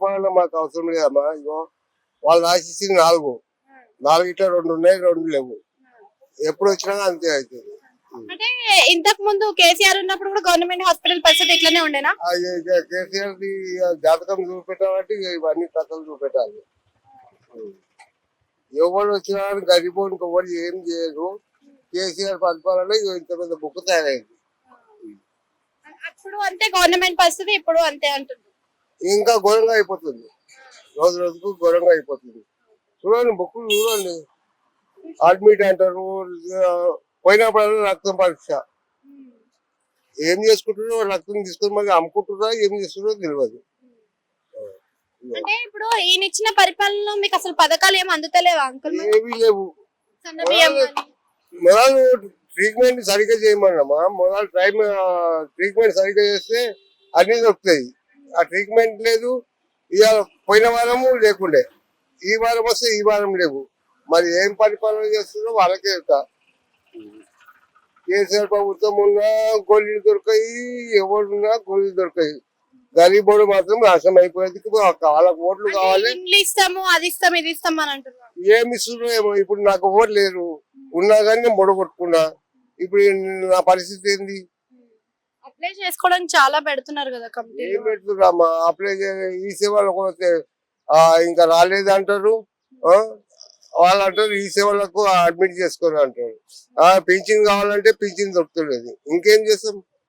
పరిపాలన మాకు అవసరం లేదమ్మా. ఇగో వాళ్ళు రాసిచ్చింది 4 ఇట్లా 2 ఉన్నాయి, 2 లేవు. ఎప్పుడు వచ్చినా అంతే అవుతుంది. అంటే ఇంతకు ముందు కేసీఆర్ ఉన్నప్పుడు కూడా గవర్నమెంట్ హాస్పిటల్ పరిస్థితి ఇట్లానే ఉండేనా? కేసీఆర్ ది జాతకం చూపెట్టాలంటే ఇవన్నీ కథలు చూపెట్టాలి. ఎవరు వచ్చినా గరిబోనికి ఎవరు ఏం చేయరు. కేసీఆర్ పరిపాలన ఇంత పెద్ద బుక్ తయారైంది. అప్పుడు అంతే గవర్నమెంట్ పరిస్థితి, ఇప్పుడు అంతే అంటుంది. ఇంకా ఘోరంగా అయిపోతుంది, రోజు రోజుకు ఘోరంగా అయిపోతుంది. చూడండి బుక్కులు చూడండి, అడ్మిట్ అంటారు, పోయినప్పుడు రక్తం పరీక్ష. ఏం చేసుకుంటారో రక్తం తీసుకుని మళ్ళీ అమ్ముకుంటారా ఏం చేస్తున్నారో తెలియదు. అంటే ఇప్పుడు ఈయన ఇచ్చిన పరిపాలనలో మీకు అసలు పథకాలు ఏమి అందుతలేవా అంకుల్? ఏమీ లేవు. సన్న బియ్యం కానీ. మొదలు ట్రీట్మెంట్ సరిగ్గా చేయమన్నామా, మొదలు ట్రీట్మెంట్ సరిగ్గా చేస్తే అన్ని దొరుకుతాయి. ఆ ట్రీట్మెంట్ లేదు. ఇక పోయిన వారము లేకుండే, ఈ వారం వస్తే ఈ వారం లేవు. మరి ఏం పరిపాలన చేస్తుందో వాళ్ళకే వెళ్తా. కేసీఆర్ ప్రభుత్వం ఉన్నా గోళీలు దొరకాయి, ఎవరున్నా గోళీలు దొరకాయి. గరీబోడు మాత్రం నాశనం అయిపోయేది. వాళ్ళకి ఓట్లు కావాలి, ఇల్లు ఇస్తాము, అది ఇస్తాం, ఇది ఇస్తాం అని అంటున్నారు. ఏమి ఇస్తున్నారు ఏమో. ఇప్పుడు నాకు ఓట్లు లేరు, ఉన్నా కానీ నేను బొడగొట్టుకున్నా. ఇప్పుడు నా పరిస్థితి ఏంది? అప్లై చేసుకోవడానికి చాలా పెడుతున్నారు కదా కంపెనీ. ఏం పెడుతున్నారమ్మా అప్లై ఈ సేవలకు వస్తే ఇంకా రాలేదు అంటారు. వాళ్ళు అంటారు ఈ సేవలకు అడ్మిట్ చేసుకొని అంటారు. పింఛన్ కావాలంటే పింఛన్ దొరుకుతలేదు. ఇంకేం చేస్తాం?